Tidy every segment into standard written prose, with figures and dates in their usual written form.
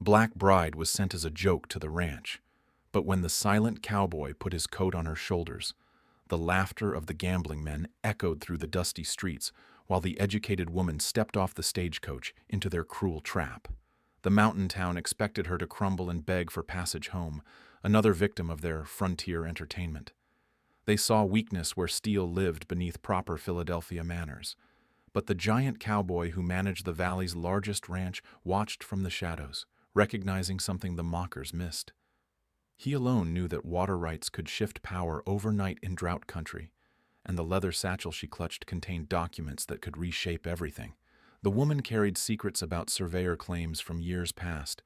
Black Bride was sent as a joke to the ranch, but when the silent cowboy put his coat on her shoulders, the laughter of the gambling men echoed through the dusty streets while the educated woman stepped off the stagecoach into their cruel trap. The mountain town expected her to crumble and beg for passage home, another victim of their frontier entertainment. They saw weakness where steel lived beneath proper Philadelphia manners. But the giant cowboy who managed the valley's largest ranch watched from the shadows, recognizing something the mockers missed. He alone knew that water rights could shift power overnight in drought country, and the leather satchel she clutched contained documents that could reshape everything. The woman carried secrets about surveyor claims from years past,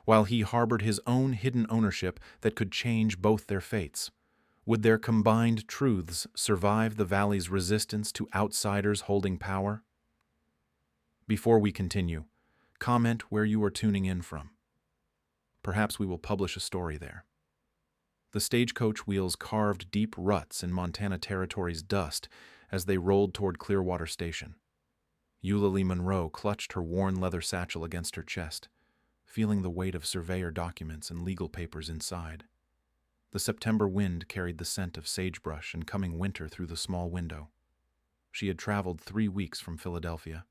while he harbored his own hidden ownership that could change both their fates. Would their combined truths survive the valley's resistance to outsiders holding power? Before we continue, comment where you are tuning in from. Perhaps we will publish a story there. The stagecoach wheels carved deep ruts in Montana Territory's dust as they rolled toward Clearwater Station. Eulalie Monroe clutched her worn leather satchel against her chest, feeling the weight of surveyor documents and legal papers inside. The September wind carried the scent of sagebrush and coming winter through the small window. She had traveled 3 weeks from Philadelphia,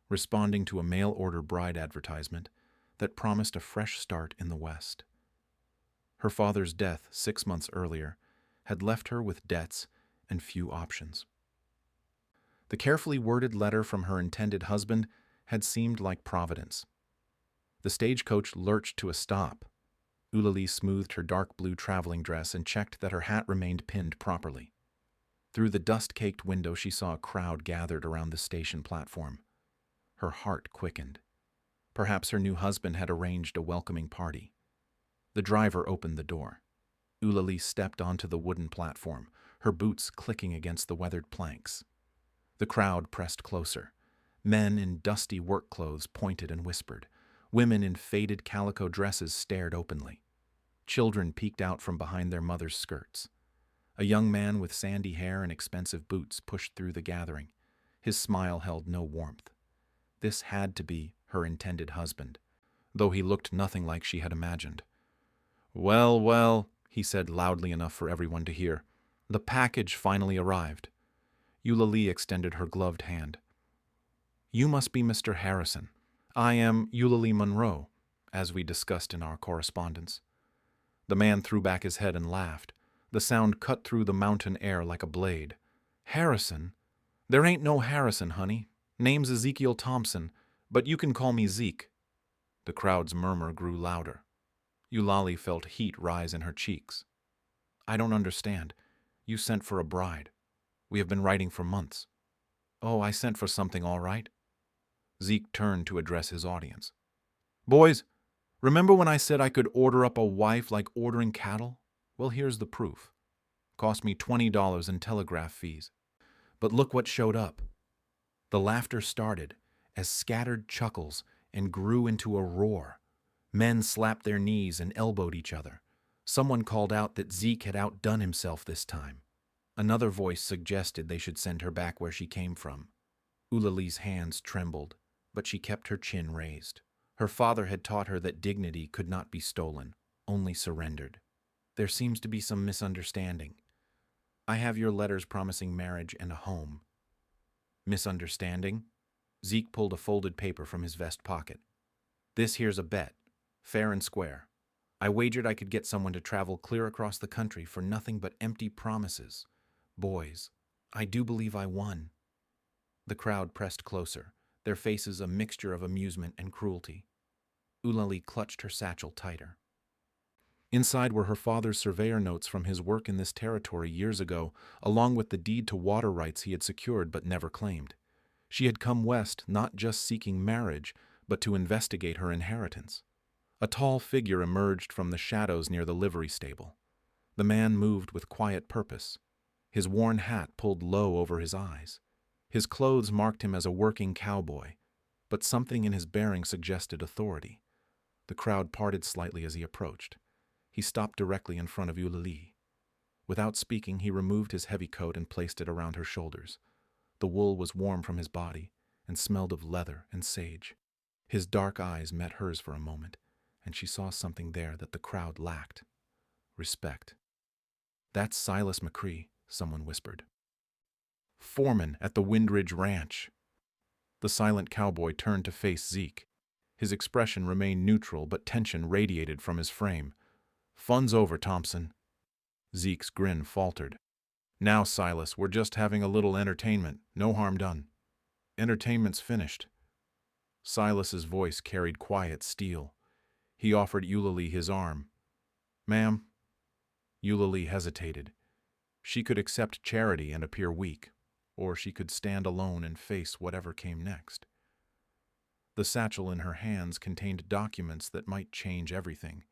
responding to a mail-order bride advertisement that promised a fresh start in the West. Her father's death 6 months earlier had left her with debts and few options. The carefully worded letter from her intended husband had seemed like providence. The stagecoach lurched to a stop. Eulalie smoothed her dark blue traveling dress and checked that her hat remained pinned properly. Through the dust-caked window, she saw a crowd gathered around the station platform. Her heart quickened. Perhaps her new husband had arranged a welcoming party. The driver opened the door. Eulalie stepped onto the wooden platform, her boots clicking against the weathered planks. The crowd pressed closer. Men in dusty work clothes pointed and whispered. Women in faded calico dresses stared openly. Children peeked out from behind their mothers' skirts. A young man with sandy hair and expensive boots pushed through the gathering. His smile held no warmth. This had to be her intended husband, though he looked nothing like she had imagined. "Well, well," he said loudly enough for everyone to hear. "The package finally arrived." Eulalie extended her gloved hand. "You must be Mr. Harrison. I am Eulalie Monroe, as we discussed in our correspondence." The man threw back his head and laughed. The sound cut through the mountain air like a blade. "Harrison? There ain't no Harrison, honey. Name's Ezekiel Thompson, but you can call me Zeke." The crowd's murmur grew louder. Eulalie felt heat rise in her cheeks. "I don't understand. You sent for a bride. We have been writing for months." "Oh, I sent for something all right." Zeke turned to address his audience. "Boys, remember when I said I could order up a wife like ordering cattle? Well, here's the proof. Cost me $20 in telegraph fees. But look what showed up." The laughter started as scattered chuckles and grew into a roar. Men slapped their knees and elbowed each other. Someone called out that Zeke had outdone himself this time. Another voice suggested they should send her back where she came from. Eulalie's hands trembled, but she kept her chin raised. Her father had taught her that dignity could not be stolen, only surrendered. "There seems to be some misunderstanding. I have your letters promising marriage and a home." "Misunderstanding?" Zeke pulled a folded paper from his vest pocket. "This here's a bet, fair and square. I wagered I could get someone to travel clear across the country for nothing but empty promises. Boys, I do believe I won." The crowd pressed closer, their faces a mixture of amusement and cruelty. Eulalie clutched her satchel tighter. Inside were her father's surveyor notes from his work in this territory years ago, along with the deed to water rights he had secured but never claimed. She had come west not just seeking marriage, but to investigate her inheritance. A tall figure emerged from the shadows near the livery stable. The man moved with quiet purpose, his worn hat pulled low over his eyes. His clothes marked him as a working cowboy, but something in his bearing suggested authority. The crowd parted slightly as he approached. He stopped directly in front of Eulalie. Without speaking, he removed his heavy coat and placed it around her shoulders. The wool was warm from his body and smelled of leather and sage. His dark eyes met hers for a moment, and she saw something there that the crowd lacked: respect. "That's Silas McCree," someone whispered. "Foreman at the Windridge Ranch." The silent cowboy turned to face Zeke. His expression remained neutral, but tension radiated from his frame. "Fun's over, Thompson." Zeke's grin faltered. "Now, Silas, we're just having a little entertainment. No harm done." "Entertainment's finished." Silas's voice carried quiet steel. He offered Eulalie his arm. "Ma'am." Eulalie hesitated. She could accept charity and appear weak, or she could stand alone and face whatever came next. The satchel in her hands contained documents that might change everything,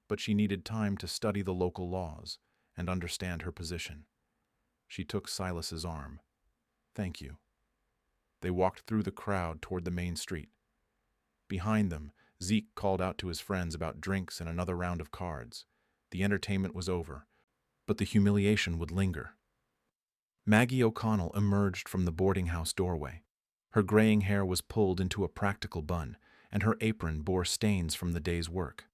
but she needed time to study the local laws and understand her position. She took Silas's arm. "Thank you." They walked through the crowd toward the main street. Behind them, Zeke called out to his friends about drinks and another round of cards. The entertainment was over, but the humiliation would linger. Maggie O'Connell emerged from the boarding house doorway. Her graying hair was pulled into a practical bun, and her apron bore stains from the day's work.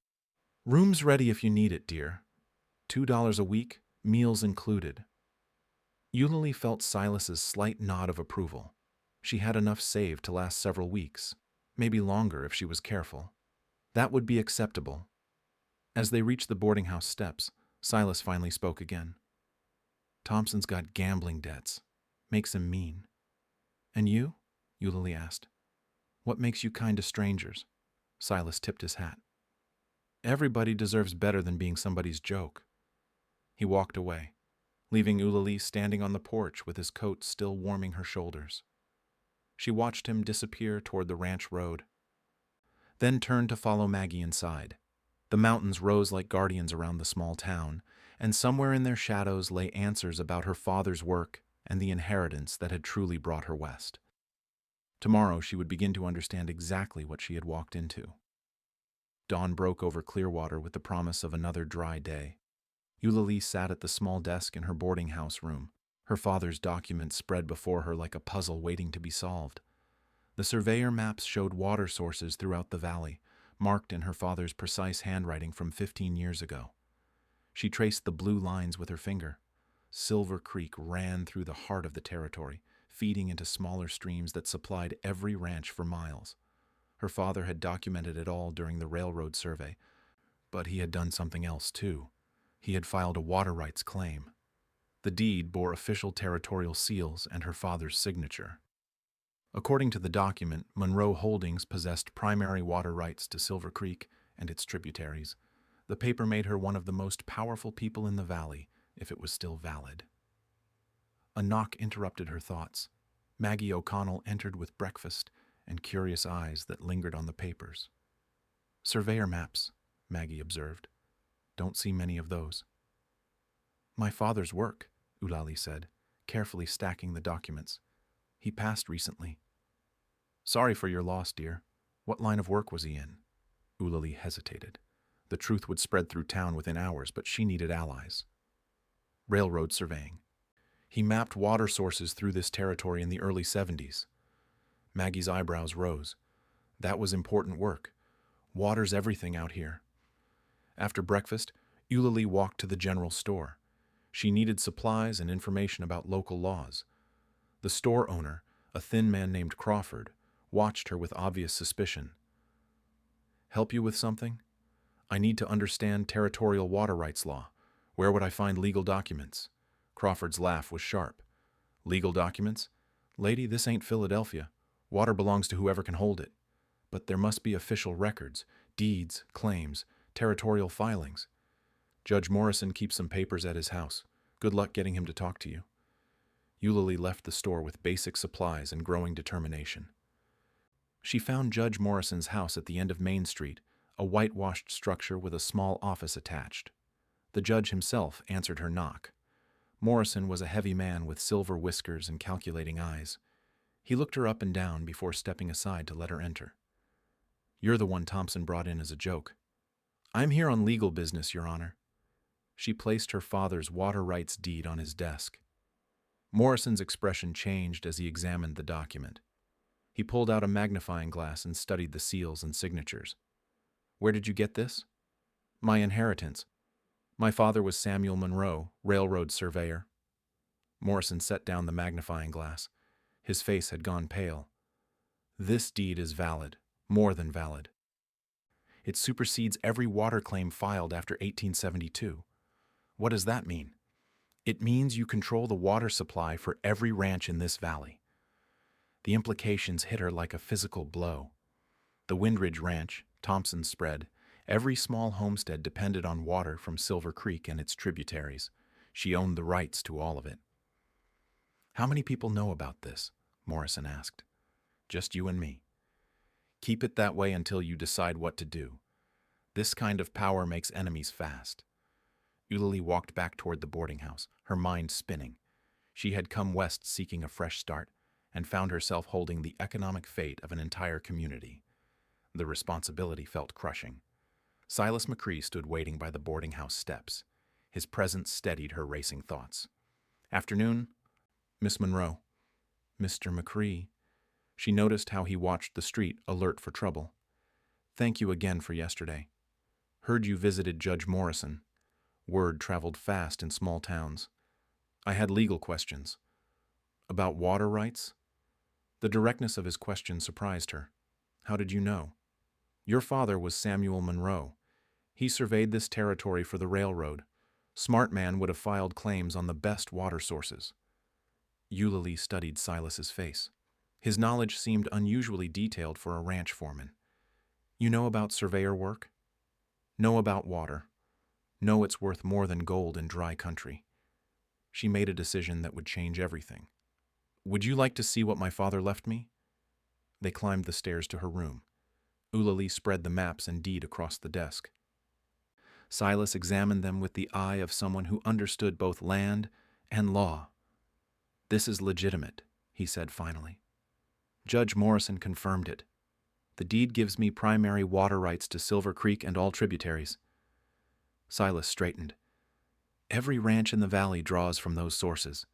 "Room's ready if you need it, dear. $2 a week, meals included." Eulalie felt Silas's slight nod of approval. She had enough saved to last several weeks, maybe longer if she was careful. That would be acceptable. As they reached the boarding house steps, Silas finally spoke again. "Thompson's got gambling debts. Makes him mean." "And you?" Eulalie asked. "What makes you kind to strangers?" Silas tipped his hat. "Everybody deserves better than being somebody's joke." He walked away, leaving Eulalie standing on the porch with his coat still warming her shoulders. She watched him disappear toward the ranch road, then turned to follow Maggie inside. The mountains rose like guardians around the small town, and somewhere in their shadows lay answers about her father's work and the inheritance that had truly brought her west. Tomorrow she would begin to understand exactly what she had walked into. Dawn broke over Clearwater with the promise of another dry day. Eulalie sat at the small desk in her boarding house room, her father's documents spread before her like a puzzle waiting to be solved. The surveyor maps showed water sources throughout the valley, marked in her father's precise handwriting from 15 years ago. She traced the blue lines with her finger. Silver Creek ran through the heart of the territory, feeding into smaller streams that supplied every ranch for miles. Her father had documented it all during the railroad survey, but he had done something else too. He had filed a water rights claim. The deed bore official territorial seals and her father's signature. According to the document, Monroe Holdings possessed primary water rights to Silver Creek and its tributaries. The paper made her one of the most powerful people in the valley, if it was still valid. A knock interrupted her thoughts. Maggie O'Connell entered with breakfast and curious eyes that lingered on the papers. "Surveyor maps," Maggie observed. "Don't see many of those." "My father's work," Eulalie said, carefully stacking the documents. "He passed recently." "Sorry for your loss, dear. What line of work was he in?" Eulalie hesitated. The truth would spread through town within hours, but she needed allies. "Railroad surveying. He mapped water sources through this territory in the early 70s. Maggie's eyebrows rose. That was important work. Water's everything out here. After breakfast, Eulalie walked to the general store. She needed supplies and information about local laws. The store owner, a thin man named Crawford, watched her with obvious suspicion. "Help you with something? I need to understand territorial water rights law. Where would I find legal documents?" Crawford's laugh was sharp. "Legal documents? Lady, this ain't Philadelphia. Water belongs to whoever can hold it. But there must be official records, deeds, claims, territorial filings. Judge Morrison keeps some papers at his house. Good luck getting him to talk to you." Eulalie left the store with basic supplies and growing determination. She found Judge Morrison's house at the end of Main Street, a whitewashed structure with a small office attached. The judge himself answered her knock. Morrison was a heavy man with silver whiskers and calculating eyes. He looked her up and down before stepping aside to let her enter. "You're the one Thompson brought in as a joke." "I'm here on legal business, Your Honor." She placed her father's water rights deed on his desk. Morrison's expression changed as he examined the document. He pulled out a magnifying glass and studied the seals and signatures. Where did you get this? My inheritance. My father was Samuel Monroe, railroad surveyor. Morrison set down the magnifying glass. His face had gone pale. This deed is valid, more than valid. It supersedes every water claim filed after 1872. What does that mean? It means you control the water supply for every ranch in this valley. The implications hit her like a physical blow. The Windridge Ranch, Thompson's Spread, every small homestead depended on water from Silver Creek and its tributaries. She owned the rights to all of it. How many people know about this? Morrison asked. Just you and me. Keep it that way until you decide what to do. This kind of power makes enemies fast. Eulalie walked back toward the boarding house, her mind spinning. She had come west seeking a fresh start and found herself holding the economic fate of an entire community. The responsibility felt crushing. Silas McCree stood waiting by the boarding house steps. His presence steadied her racing thoughts. Afternoon, Miss Monroe. Mr. McCree. She noticed how he watched the street, alert for trouble. Thank you again for yesterday. Heard you visited Judge Morrison. Word traveled fast in small towns. I had legal questions. About water rights? The directness of his question surprised her. How did you know? Your father was Samuel Monroe. He surveyed this territory for the railroad. Smart man would have filed claims on the best water sources. Eulalie studied Silas's face. His knowledge seemed unusually detailed for a ranch foreman. You know about surveyor work? Know about water. Know it's worth more than gold in dry country. She made a decision that would change everything. Would you like to see what my father left me? They climbed the stairs to her room. Eulalie spread the maps and deed across the desk. Silas examined them with the eye of someone who understood both land and law. This is legitimate, he said finally. Judge Morrison confirmed it. The deed gives me primary water rights to Silver Creek and all tributaries. Silas straightened. Every ranch in the valley draws from those sources,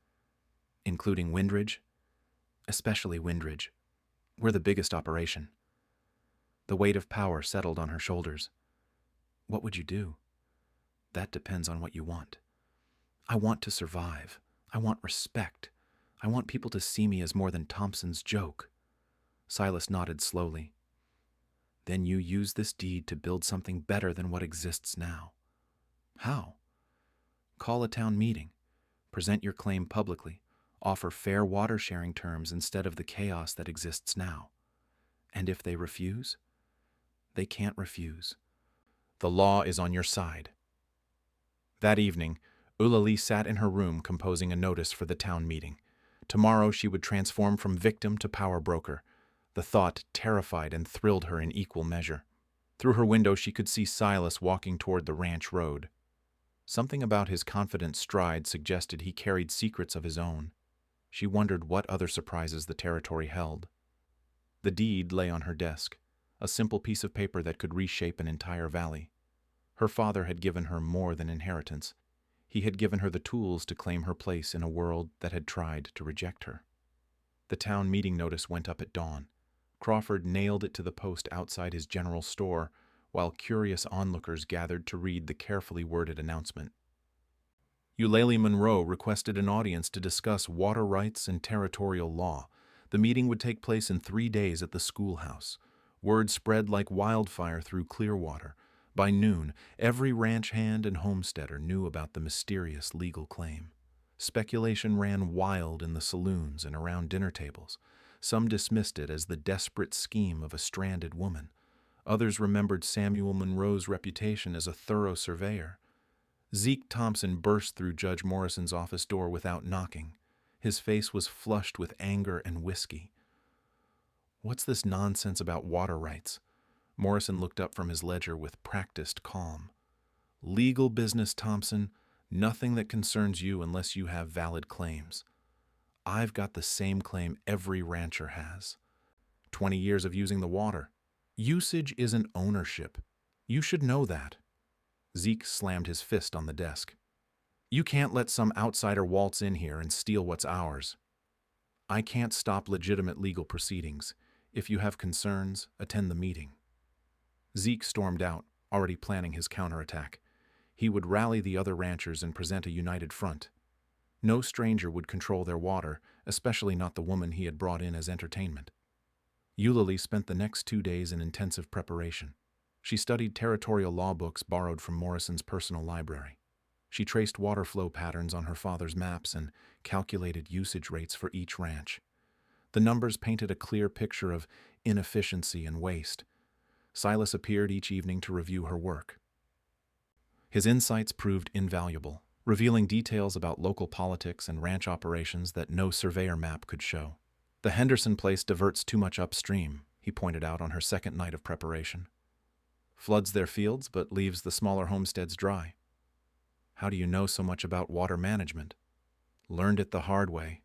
including Windridge, especially Windridge. We're the biggest operation. The weight of power settled on her shoulders. What would you do? That depends on what you want. I want to survive. I want respect. I want people to see me as more than Thompson's joke. Silas nodded slowly. Then you use this deed to build something better than what exists now. How? Call a town meeting. Present your claim publicly. Offer fair water sharing terms instead of the chaos that exists now. And if they refuse? They can't refuse. The law is on your side. That evening, Eulalie sat in her room composing a notice for the town meeting. Tomorrow she would transform from victim to power broker. The thought terrified and thrilled her in equal measure. Through her window she could see Silas walking toward the ranch road. Something about his confident stride suggested he carried secrets of his own. She wondered what other surprises the territory held. The deed lay on her desk, a simple piece of paper that could reshape an entire valley. Her father had given her more than inheritance. He had given her the tools to claim her place in a world that had tried to reject her. The town meeting notice went up at dawn. Crawford nailed it to the post outside his general store, while curious onlookers gathered to read the carefully worded announcement. Eulalie Monroe requested an audience to discuss water rights and territorial law. The meeting would take place in 3 days at the schoolhouse. Word spread like wildfire through Clearwater. By noon, every ranch hand and homesteader knew about the mysterious legal claim. Speculation ran wild in the saloons and around dinner tables. Some dismissed it as the desperate scheme of a stranded woman. Others remembered Samuel Monroe's reputation as a thorough surveyor. Zeke Thompson burst through Judge Morrison's office door without knocking. His face was flushed with anger and whiskey. What's this nonsense about water rights? Morrison looked up from his ledger with practiced calm. Legal business, Thompson. Nothing that concerns you unless you have valid claims. I've got the same claim every rancher has. 20 years of using the water. Usage isn't ownership. You should know that. Zeke slammed his fist on the desk. You can't let some outsider waltz in here and steal what's ours. I can't stop legitimate legal proceedings. If you have concerns, attend the meeting. Zeke stormed out, already planning his counterattack. He would rally the other ranchers and present a united front. No stranger would control their water, especially not the woman he had brought in as entertainment. Eulalie spent the next 2 days in intensive preparation. She studied territorial law books borrowed from Morrison's personal library. She traced water flow patterns on her father's maps and calculated usage rates for each ranch. The numbers painted a clear picture of inefficiency and waste. Silas appeared each evening to review her work. His insights proved invaluable, revealing details about local politics and ranch operations that no surveyor map could show. The Henderson place diverts too much upstream, he pointed out on her second night of preparation. Floods their fields but leaves the smaller homesteads dry. How do you know so much about water management? Learned it the hard way.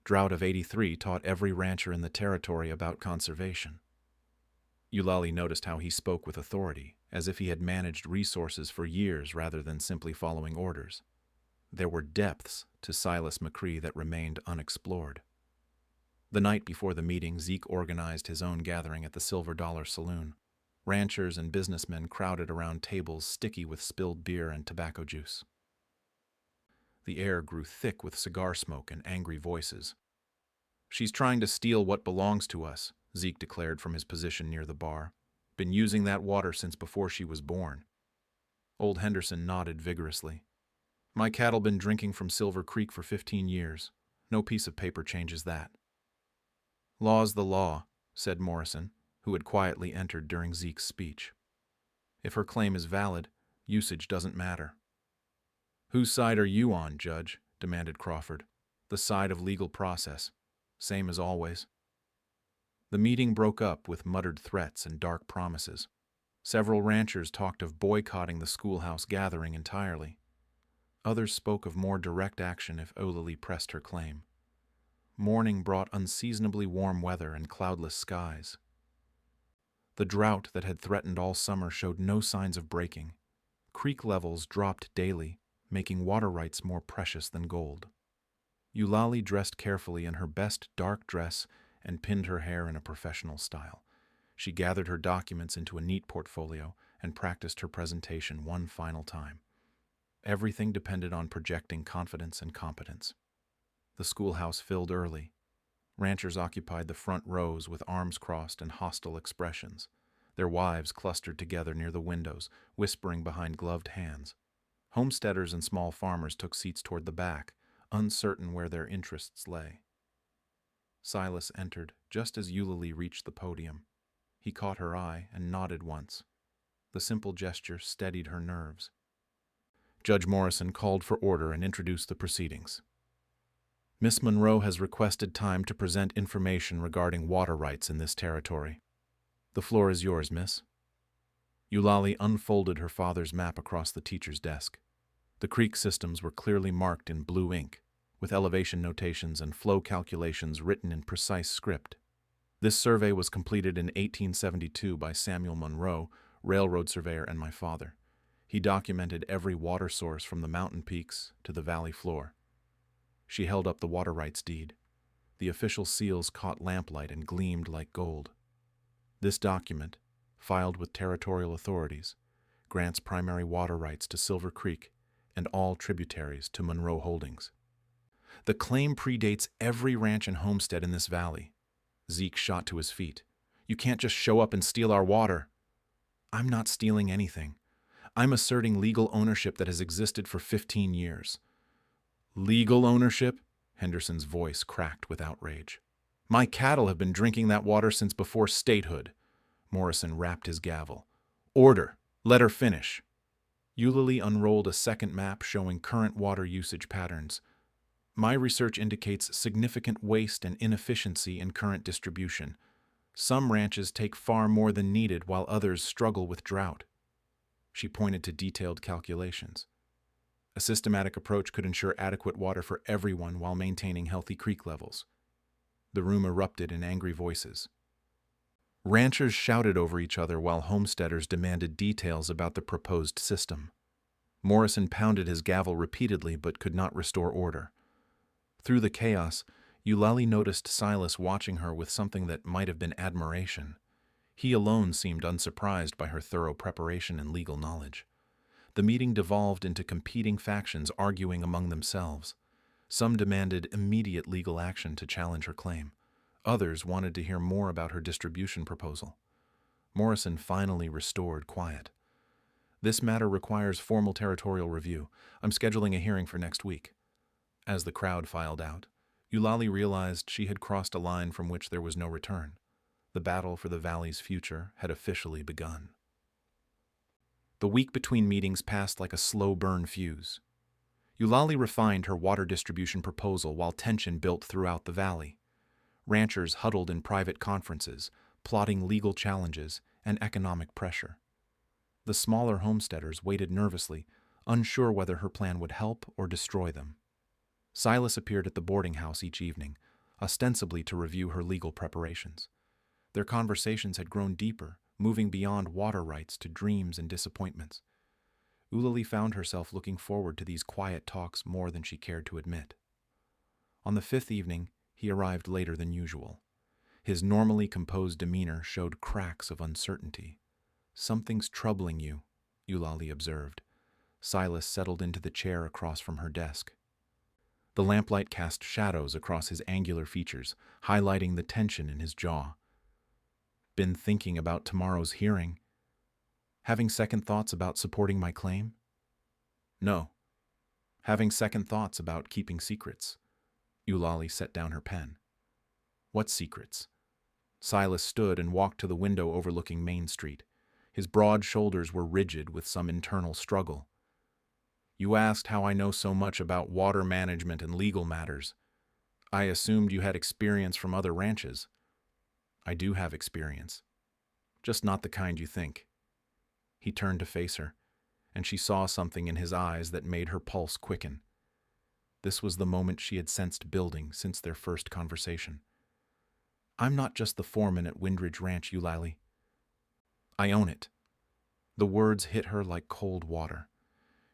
Drought of '83 taught every rancher in the territory about conservation. Eulalie noticed how he spoke with authority, as if he had managed resources for years rather than simply following orders. There were depths to Silas McCree that remained unexplored. The night before the meeting, Zeke organized his own gathering at the Silver Dollar Saloon. Ranchers and businessmen crowded around tables sticky with spilled beer and tobacco juice. The air grew thick with cigar smoke and angry voices. "She's trying to steal what belongs to us," Zeke declared from his position near the bar. "Been using that water since before she was born." Old Henderson nodded vigorously. "My cattle been drinking from Silver Creek for 15 years. No piece of paper changes that." "Law's the law," said Morrison, who had quietly entered during Zeke's speech. "If her claim is valid, usage doesn't matter." "Whose side are you on, Judge?" demanded Crawford. "The side of legal process. Same as always." The meeting broke up with muttered threats and dark promises. Several ranchers talked of boycotting the schoolhouse gathering entirely. Others spoke of more direct action if Eulalie pressed her claim. Morning brought unseasonably warm weather and cloudless skies. The drought that had threatened all summer showed no signs of breaking. Creek levels dropped daily, making water rights more precious than gold. Eulalie dressed carefully in her best dark dress and pinned her hair in a professional style. She gathered her documents into a neat portfolio and practiced her presentation one final time. Everything depended on projecting confidence and competence. The schoolhouse filled early. Ranchers occupied the front rows with arms crossed and hostile expressions. Their wives clustered together near the windows, whispering behind gloved hands. Homesteaders and small farmers took seats toward the back, uncertain where their interests lay. Silas entered just as Eulalie reached the podium. He caught her eye and nodded once. The simple gesture steadied her nerves. Judge Morrison called for order and introduced the proceedings. "Miss Monroe has requested time to present information regarding water rights in this territory. The floor is yours, miss." Eulalie unfolded her father's map across the teacher's desk. The creek systems were clearly marked in blue ink, with elevation notations and flow calculations written in precise script. This survey was completed in 1872 by Samuel Monroe, railroad surveyor, and my father. He documented every water source from the mountain peaks to the valley floor. She held up the water rights deed. The official seals caught lamplight and gleamed like gold. This document, filed with territorial authorities, grants primary water rights to Silver Creek and all tributaries to Monroe Holdings. The claim predates every ranch and homestead in this valley. Zeke shot to his feet. "You can't just show up and steal our water." "I'm not stealing anything. I'm asserting legal ownership that has existed for 15 years. "Legal ownership?" Henderson's voice cracked with outrage. "My cattle have been drinking that water since before statehood." Morrison rapped his gavel. "Order! Let her finish." Eulalie unrolled a second map showing current water usage patterns. "My research indicates significant waste and inefficiency in current distribution. Some ranches take far more than needed while others struggle with drought." She pointed to detailed calculations. A systematic approach could ensure adequate water for everyone while maintaining healthy creek levels. The room erupted in angry voices. Ranchers shouted over each other while homesteaders demanded details about the proposed system. Morrison pounded his gavel repeatedly but could not restore order. Through the chaos, Eulalie noticed Silas watching her with something that might have been admiration. He alone seemed unsurprised by her thorough preparation and legal knowledge. The meeting devolved into competing factions arguing among themselves. Some demanded immediate legal action to challenge her claim. Others wanted to hear more about her distribution proposal. Morrison finally restored quiet. "This matter requires formal territorial review. I'm scheduling a hearing for next week." As the crowd filed out, Eulalie realized she had crossed a line from which there was no return. The battle for the valley's future had officially begun. The week between meetings passed like a slow-burn fuse. Eulalie refined her water distribution proposal while tension built throughout the valley. Ranchers huddled in private conferences, plotting legal challenges and economic pressure. The smaller homesteaders waited nervously, unsure whether her plan would help or destroy them. Silas appeared at the boarding house each evening, ostensibly to review her legal preparations. Their conversations had grown deeper, moving beyond water rights to dreams and disappointments. Eulalie found herself looking forward to these quiet talks more than she cared to admit. On the fifth evening, he arrived later than usual. His normally composed demeanor showed cracks of uncertainty. "Something's troubling you," Eulalie observed. Silas settled into the chair across from her desk. The lamplight cast shadows across his angular features, highlighting the tension in his jaw. "Been thinking about tomorrow's hearing? Having second thoughts about supporting my claim?" "No. Having second thoughts about keeping secrets." Eulalie set down her pen. "What secrets?" Silas stood and walked to the window overlooking Main Street. His broad shoulders were rigid with some internal struggle. "You asked how I know so much about water management and legal matters. I assumed you had experience from other ranches." "I do have experience. Just not the kind you think." He turned to face her, and she saw something in his eyes that made her pulse quicken. This was the moment she had sensed building since their first conversation. "I'm not just the foreman at Windridge Ranch, Eulalie. I own it." The words hit her like cold water.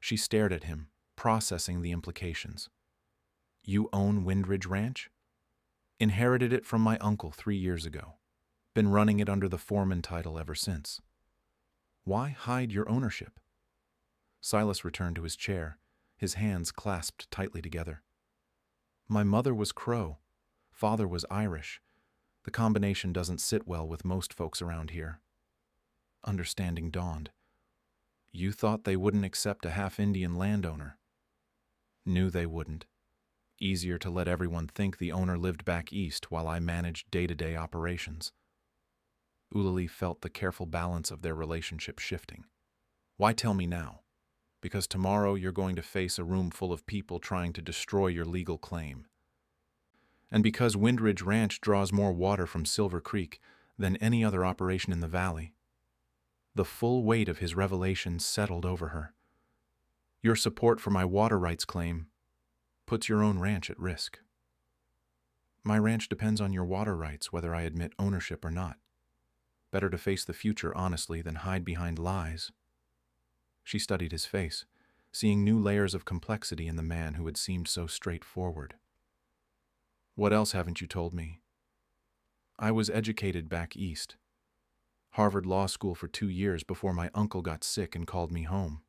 She stared at him, processing the implications. "You own Windridge Ranch?" "Inherited it from my uncle 3 years ago. Been running it under the foreman title ever since." "Why hide your ownership?" Silas returned to his chair, his hands clasped tightly together. "My mother was Crow. Father was Irish. The combination doesn't sit well with most folks around here." Understanding dawned. "You thought they wouldn't accept a half-Indian landowner?" "Knew they wouldn't. Easier to let everyone think the owner lived back east while I managed day-to-day operations." Eulalie felt the careful balance of their relationship shifting. "Why tell me now? Because tomorrow you're going to face a room full of people trying to destroy your legal claim. And because Windridge Ranch draws more water from Silver Creek than any other operation in the valley." The full weight of his revelation settled over her. "Your support for my water rights claim puts your own ranch at risk." "My ranch depends on your water rights, whether I admit ownership or not. Better to face the future honestly than hide behind lies." She studied his face, seeing new layers of complexity in the man who had seemed so straightforward. "What else haven't you told me?" "I was educated back east. Harvard Law School for 2 years before my uncle got sick and called me home."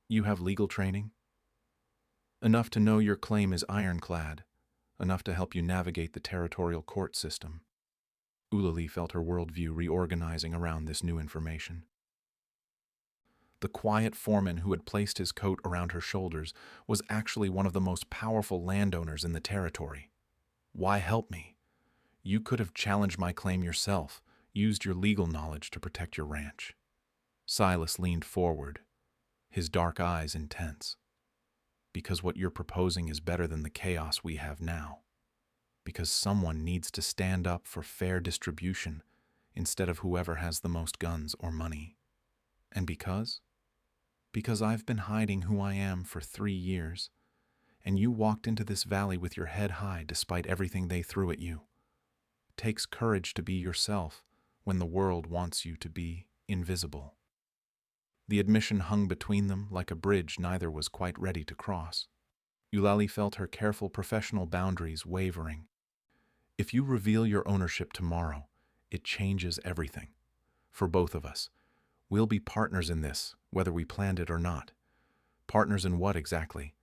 "You have legal training?" "Enough to know your claim is ironclad, enough to help you navigate the territorial court system." Eulalie felt her worldview reorganizing around this new information. The quiet foreman who had placed his coat around her shoulders was actually one of the most powerful landowners in the territory. "Why help me? You could have challenged my claim yourself, used your legal knowledge to protect your ranch." Silas leaned forward, his dark eyes intense. "Because what you're proposing is better than the chaos we have now. Because someone needs to stand up for fair distribution instead of whoever has the most guns or money. And because I've been hiding who I am for 3 years, and you walked into this valley with your head high despite everything they threw at you. Takes courage to be yourself when the world wants you to be invisible." The admission hung between them like a bridge neither was quite ready to cross. Eulalie felt her careful professional boundaries wavering. "If you reveal your ownership tomorrow, It changes everything. For both of us. We'll be partners in this, whether we planned it or not. Partners in what exactly?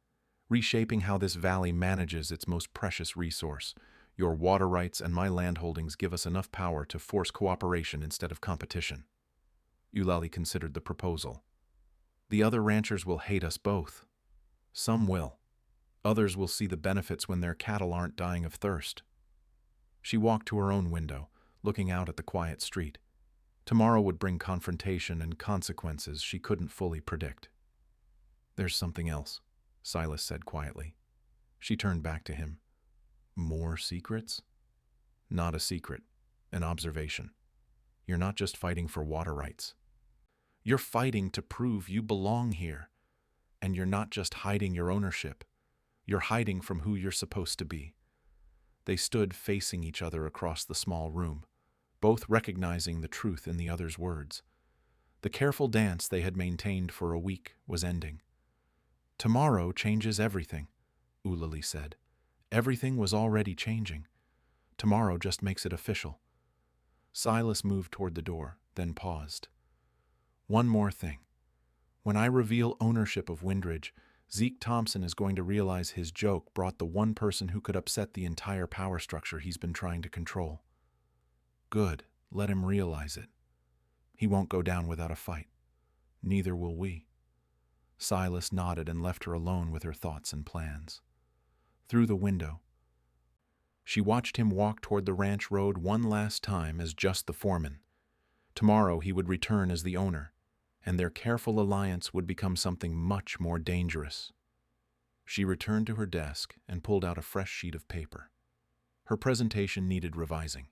Reshaping how this valley manages its most precious resource. Your water rights and my land holdings give us enough power to force cooperation instead of competition. Eulalie considered the proposal. The other ranchers will hate us both. Some will. Others will see the benefits when their cattle aren't dying of thirst. She walked to her own window, looking out at the quiet street. Tomorrow would bring confrontation and consequences she couldn't fully predict. There's something else, Silas said quietly. She turned back to him. More secrets? Not a secret, an observation. You're not just fighting for water rights. You're fighting to prove you belong here. And you're not just hiding your ownership. You're hiding from who you're supposed to be. They stood facing each other across the small room, both recognizing the truth in the other's words. The careful dance they had maintained for a week was ending. Tomorrow changes everything, Eulalie said. Everything was already changing. Tomorrow just makes it official. Silas moved toward the door, then paused. One more thing. When I reveal ownership of Windridge, Zeke Thompson is going to realize his joke brought the one person who could upset the entire power structure he's been trying to control. Good, let him realize it. He won't go down without a fight. Neither will we. Silas nodded and left her alone with her thoughts and plans. Through the window, she watched him walk toward the ranch road one last time as just the foreman. Tomorrow he would return as the owner, and their careful alliance would become something much more dangerous. She returned to her desk and pulled out a fresh sheet of paper. Her presentation needed revising.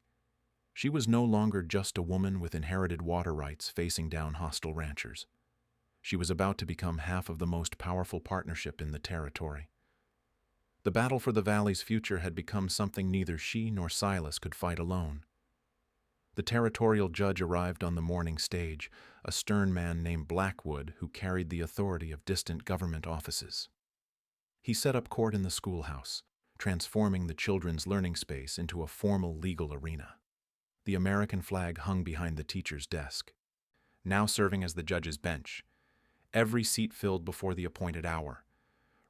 She was no longer just a woman with inherited water rights facing down hostile ranchers. She was about to become half of the most powerful partnership in the territory. The battle for the valley's future had become something neither she nor Silas could fight alone. The territorial judge arrived on the morning stage, a stern man named Blackwood who carried the authority of distant government offices. He set up court in the schoolhouse, transforming the children's learning space into a formal legal arena. The American flag hung behind the teacher's desk, now serving as the judge's bench. Every seat filled before the appointed hour.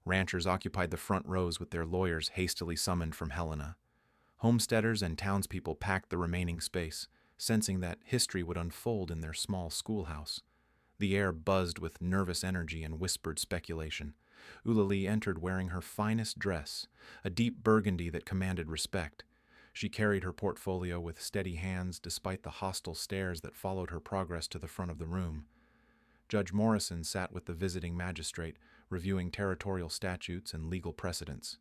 Ranchers occupied the front rows with their lawyers hastily summoned from Helena. Homesteaders and townspeople packed the remaining space, sensing that history would unfold in their small schoolhouse. The air buzzed with nervous energy and whispered speculation. Eulalie entered wearing her finest dress, a deep burgundy that commanded respect. She carried her portfolio with steady hands despite the hostile stares that followed her progress to the front of the room. Judge Morrison sat with the visiting magistrate, reviewing territorial statutes and legal precedents.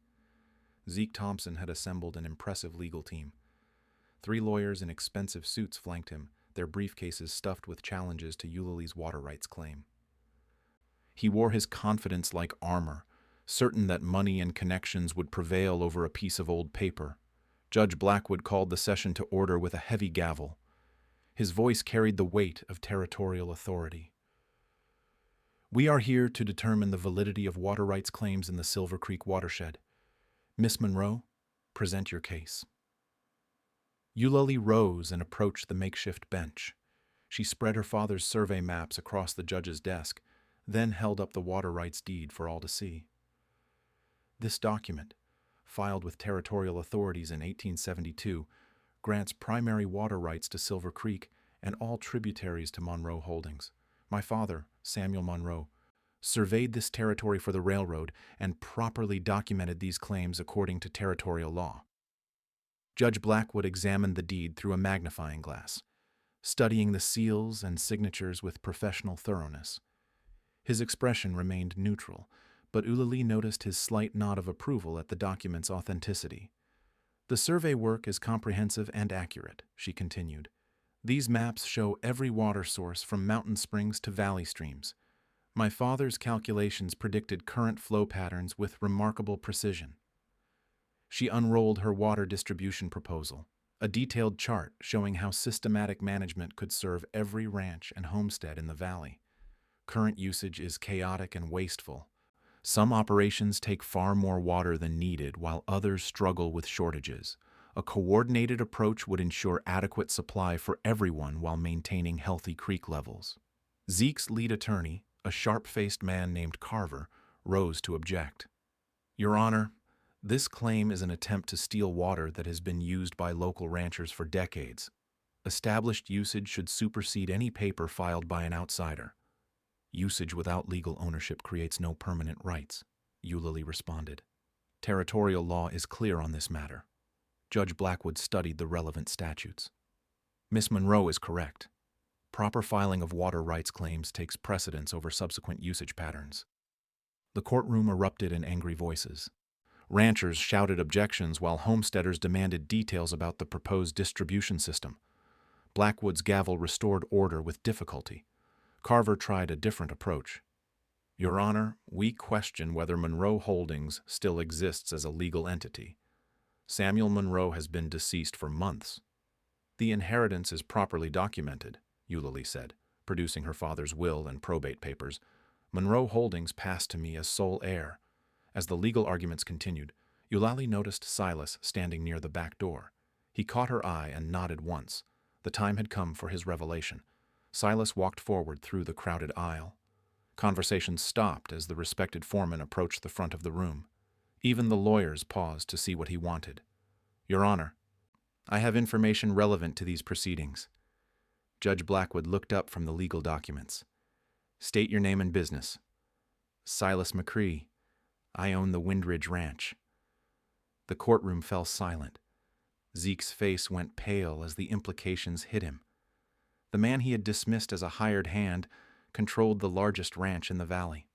Zeke Thompson had assembled an impressive legal team. 3 lawyers in expensive suits flanked him, their briefcases stuffed with challenges to Eulalie's water rights claim. He wore his confidence like armor, certain that money and connections would prevail over a piece of old paper. Judge Blackwood called the session to order with a heavy gavel. His voice carried the weight of territorial authority. We are here to determine the validity of water rights claims in the Silver Creek watershed. Miss Monroe, present your case. Eulalie rose and approached the makeshift bench. She spread her father's survey maps across the judge's desk, then held up the water rights deed for all to see. This document, filed with territorial authorities in 1872, grants primary water rights to Silver Creek and all tributaries to Monroe Holdings. My father, Samuel Monroe, surveyed this territory for the railroad and properly documented these claims according to territorial law. Judge Blackwood examined the deed through a magnifying glass, studying the seals and signatures with professional thoroughness. His expression remained neutral, but Eulalie noticed his slight nod of approval at the document's authenticity. The survey work is comprehensive and accurate, she continued. These maps show every water source from mountain springs to valley streams. My father's calculations predicted current flow patterns with remarkable precision. She unrolled her water distribution proposal, a detailed chart showing how systematic management could serve every ranch and homestead in the valley. Current usage is chaotic and wasteful. Some operations take far more water than needed while others struggle with shortages. A coordinated approach would ensure adequate supply for everyone while maintaining healthy creek levels. Zeke's lead attorney, a sharp-faced man named Carver, rose to object. Your Honor, this claim is an attempt to steal water that has been used by local ranchers for decades. Established usage should supersede any paper filed by an outsider. Usage without legal ownership creates no permanent rights, Eulalie responded. Territorial law is clear on this matter. Judge Blackwood studied the relevant statutes. Miss Monroe is correct. Proper filing of water rights claims takes precedence over subsequent usage patterns. The courtroom erupted in angry voices. Ranchers shouted objections while homesteaders demanded details about the proposed distribution system. Blackwood's gavel restored order with difficulty. Carver tried a different approach. Your Honor, we question whether Monroe Holdings still exists as a legal entity. Samuel Monroe has been deceased for months. The inheritance is properly documented, Eulalie said, producing her father's will and probate papers. Monroe Holdings passed to me as sole heir. As the legal arguments continued, Eulalie noticed Silas standing near the back door. He caught her eye and nodded once. The time had come for his revelation. Silas walked forward through the crowded aisle. Conversation stopped as the respected foreman approached the front of the room. Even the lawyers paused to see what he wanted. Your Honor, I have information relevant to these proceedings. Judge Blackwood looked up from the legal documents. State your name and business. Silas McCree. I own the Windridge Ranch. The courtroom fell silent. Zeke's face went pale as the implications hit him. The man he had dismissed as a hired hand controlled the largest ranch in the valley.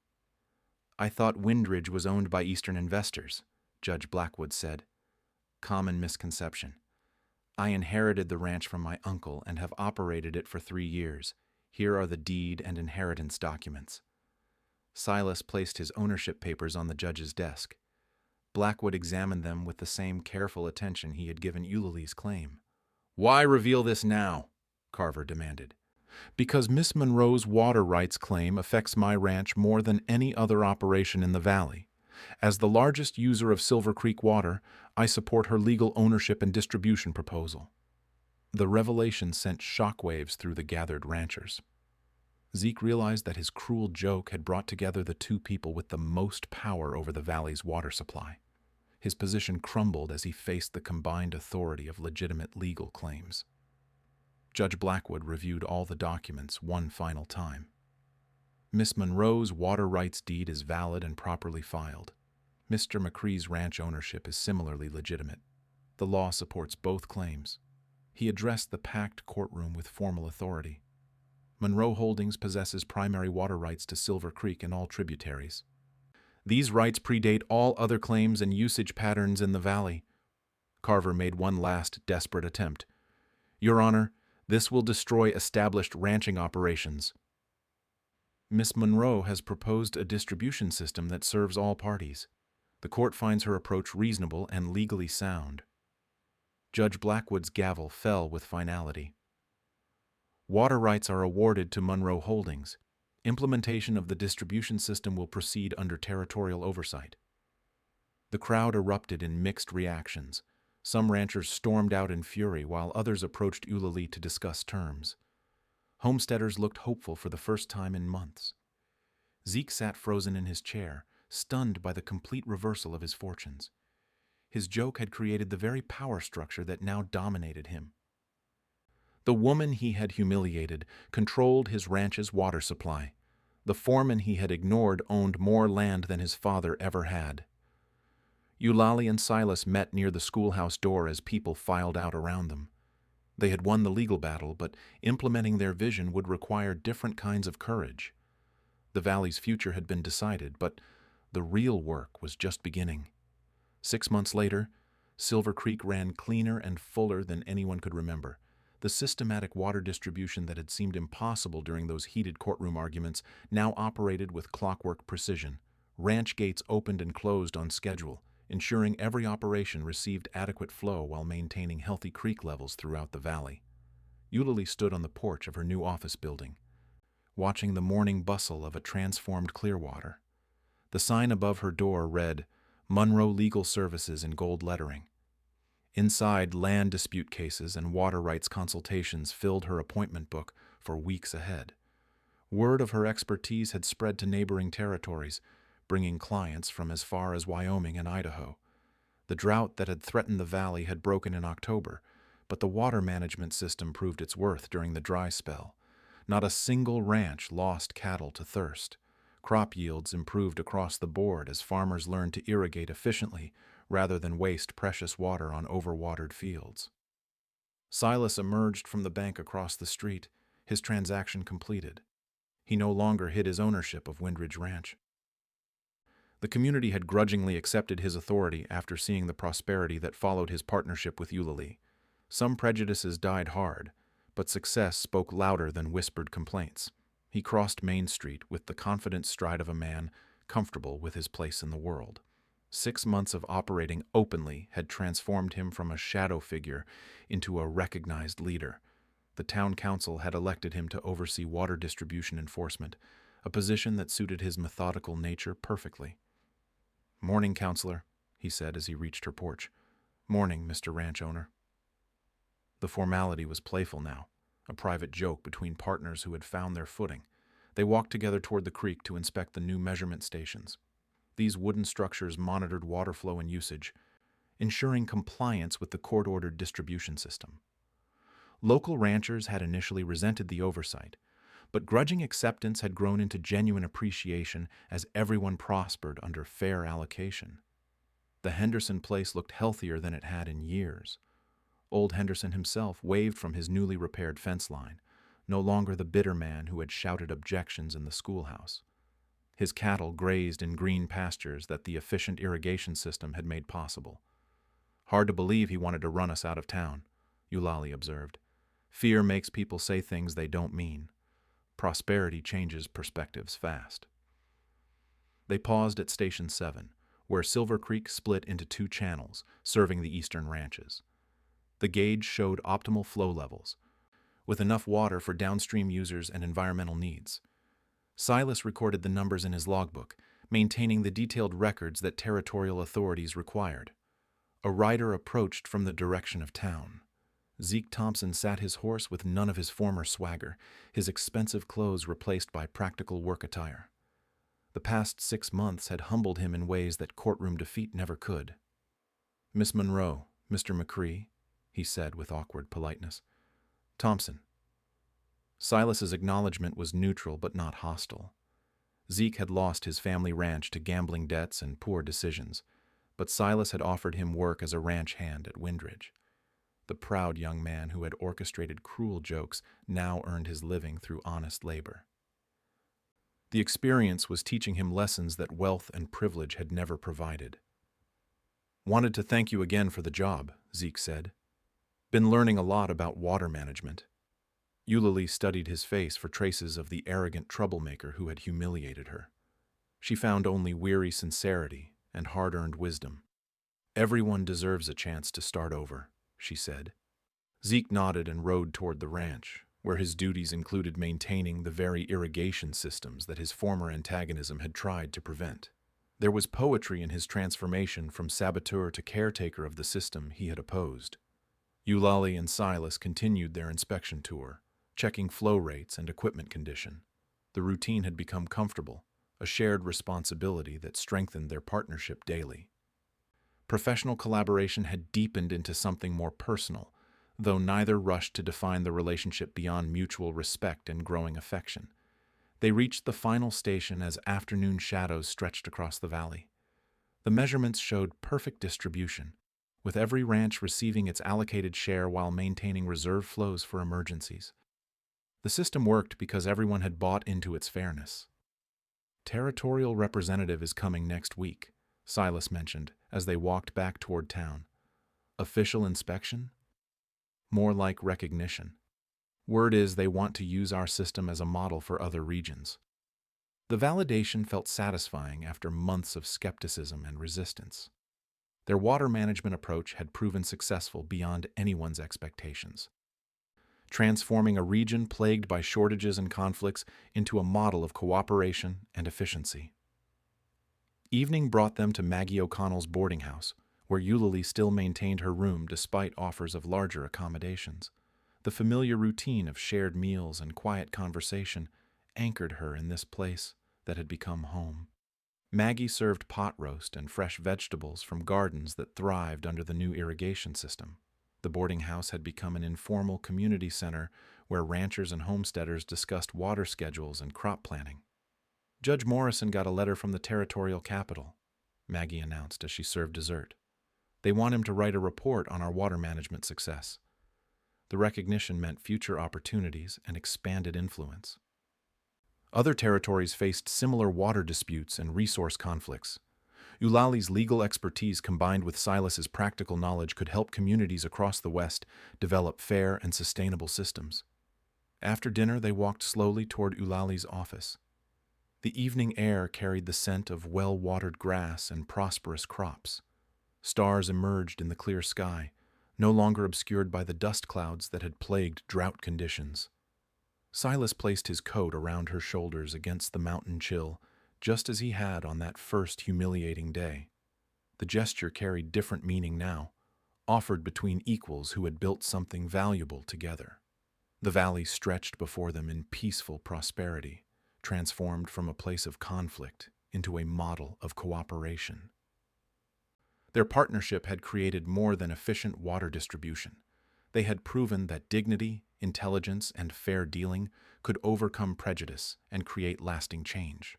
I thought Windridge was owned by Eastern investors, Judge Blackwood said. Common misconception. I inherited the ranch from my uncle and have operated it for 3 years. Here are the deed and inheritance documents. Silas placed his ownership papers on the judge's desk. Blackwood examined them with the same careful attention he had given Eulalie's claim. Why reveal this now? Carver demanded. Because Miss Monroe's water rights claim affects my ranch more than any other operation in the valley. As the largest user of Silver Creek water, I support her legal ownership and distribution proposal. The revelation sent shockwaves through the gathered ranchers. Zeke realized that his cruel joke had brought together the two people with the most power over the valley's water supply. His position crumbled as he faced the combined authority of legitimate legal claims. Judge Blackwood reviewed all the documents one final time. Miss Monroe's water rights deed is valid and properly filed. Mr. McCree's ranch ownership is similarly legitimate. The law supports both claims. He addressed the packed courtroom with formal authority. Monroe Holdings possesses primary water rights to Silver Creek and all tributaries. These rights predate all other claims and usage patterns in the valley. Carver made one last desperate attempt. Your Honor, this will destroy established ranching operations. Miss Monroe has proposed a distribution system that serves all parties. The court finds her approach reasonable and legally sound. Judge Blackwood's gavel fell with finality. Water rights are awarded to Monroe Holdings. Implementation of the distribution system will proceed under territorial oversight. The crowd erupted in mixed reactions. Some ranchers stormed out in fury, while others approached Eulalie to discuss terms. Homesteaders looked hopeful for the first time in months. Zeke sat frozen in his chair, stunned by the complete reversal of his fortunes. His joke had created the very power structure that now dominated him. The woman he had humiliated controlled his ranch's water supply. The foreman he had ignored owned more land than his father ever had. Eulalie and Silas met near the schoolhouse door as people filed out around them. They had won the legal battle, but implementing their vision would require different kinds of courage. The valley's future had been decided, but the real work was just beginning. 6 months later, Silver Creek ran cleaner and fuller than anyone could remember. The systematic water distribution that had seemed impossible during those heated courtroom arguments now operated with clockwork precision. Ranch gates opened and closed on schedule, ensuring every operation received adequate flow while maintaining healthy creek levels throughout the valley. Eulalie stood on the porch of her new office building, watching the morning bustle of a transformed Clearwater. The sign above her door read, Monroe Legal Services in gold lettering. Inside, land dispute cases and water rights consultations filled her appointment book for weeks ahead. Word of her expertise had spread to neighboring territories, bringing clients from as far as Wyoming and Idaho. The drought that had threatened the valley had broken in October, but the water management system proved its worth during the dry spell. Not a single ranch lost cattle to thirst. Crop yields improved across the board as farmers learned to irrigate efficiently rather than waste precious water on overwatered fields. Silas emerged from the bank across the street, his transaction completed. He no longer hid his ownership of Windridge Ranch. The community had grudgingly accepted his authority after seeing the prosperity that followed his partnership with Eulalie. Some prejudices died hard, but success spoke louder than whispered complaints. He crossed Main Street with the confident stride of a man comfortable with his place in the world. 6 months of operating openly had transformed him from a shadow figure into a recognized leader. The town council had elected him to oversee water distribution enforcement, a position that suited his methodical nature perfectly. "Morning, counselor," he said as he reached her porch. "Morning, Mr. Ranch owner." The formality was playful now, a private joke between partners who had found their footing. They walked together toward the creek to inspect the new measurement stations. These wooden structures monitored water flow and usage, ensuring compliance with the court-ordered distribution system. Local ranchers had initially resented the oversight, but grudging acceptance had grown into genuine appreciation as everyone prospered under fair allocation. The Henderson place looked healthier than it had in years. Old Henderson himself waved from his newly repaired fence line, no longer the bitter man who had shouted objections in the schoolhouse. His cattle grazed in green pastures that the efficient irrigation system had made possible. "Hard to believe he wanted to run us out of town," Eulalie observed. "Fear makes people say things they don't mean. Prosperity changes perspectives fast." They paused at Station 7, where Silver Creek split into 2 channels, serving the eastern ranches. The gauge showed optimal flow levels, with enough water for downstream users and environmental needs. Silas recorded the numbers in his logbook, maintaining the detailed records that territorial authorities required. A rider approached from the direction of town. Zeke Thompson sat his horse with none of his former swagger, his expensive clothes replaced by practical work attire. The past 6 months had humbled him in ways that courtroom defeat never could. "Miss Monroe, Mr. McCree," he said with awkward politeness. "Thompson." Silas's acknowledgement was neutral but not hostile. Zeke had lost his family ranch to gambling debts and poor decisions, but Silas had offered him work as a ranch hand at Windridge. The proud young man who had orchestrated cruel jokes now earned his living through honest labor. The experience was teaching him lessons that wealth and privilege had never provided. "Wanted to thank you again for the job," Zeke said. "Been learning a lot about water management." Eulalie studied his face for traces of the arrogant troublemaker who had humiliated her. She found only weary sincerity and hard-earned wisdom. "Everyone deserves a chance to start over," she said. Zeke nodded and rode toward the ranch, where his duties included maintaining the very irrigation systems that his former antagonism had tried to prevent. There was poetry in his transformation from saboteur to caretaker of the system he had opposed. Eulalie and Silas continued their inspection tour, checking flow rates and equipment condition. The routine had become comfortable, a shared responsibility that strengthened their partnership daily. Professional collaboration had deepened into something more personal, though neither rushed to define the relationship beyond mutual respect and growing affection. They reached the final station as afternoon shadows stretched across the valley. The measurements showed perfect distribution, with every ranch receiving its allocated share while maintaining reserve flows for emergencies. The system worked because everyone had bought into its fairness. "Territorial representative is coming next week," Silas mentioned as they walked back toward town. "Official inspection? More like recognition. Word is they want to use our system as a model for other regions." The validation felt satisfying after months of skepticism and resistance. Their water management approach had proven successful beyond anyone's expectations, transforming a region plagued by shortages and conflicts into a model of cooperation and efficiency. Evening brought them to Maggie O'Connell's boarding house, where Eulalie still maintained her room despite offers of larger accommodations. The familiar routine of shared meals and quiet conversation anchored her in this place that had become home. Maggie served pot roast and fresh vegetables from gardens that thrived under the new irrigation system. The boarding house had become an informal community center where ranchers and homesteaders discussed water schedules and crop planning. Judge Morrison got a letter from the territorial capital, Maggie announced as she served dessert. They want him to write a report on our water management success. The recognition meant future opportunities and expanded influence. Other territories faced similar water disputes and resource conflicts. Eulalie's legal expertise combined with Silas's practical knowledge could help communities across the West develop fair and sustainable systems. After dinner, they walked slowly toward Eulalie's office. The evening air carried the scent of well-watered grass and prosperous crops. Stars emerged in the clear sky, no longer obscured by the dust clouds that had plagued drought conditions. Silas placed his coat around her shoulders against the mountain chill, just as he had on that first humiliating day. The gesture carried different meaning now, offered between equals who had built something valuable together. The valley stretched before them in peaceful prosperity, transformed from a place of conflict into a model of cooperation. Their partnership had created more than efficient water distribution. They had proven that dignity, intelligence, and fair dealing could overcome prejudice and create lasting change.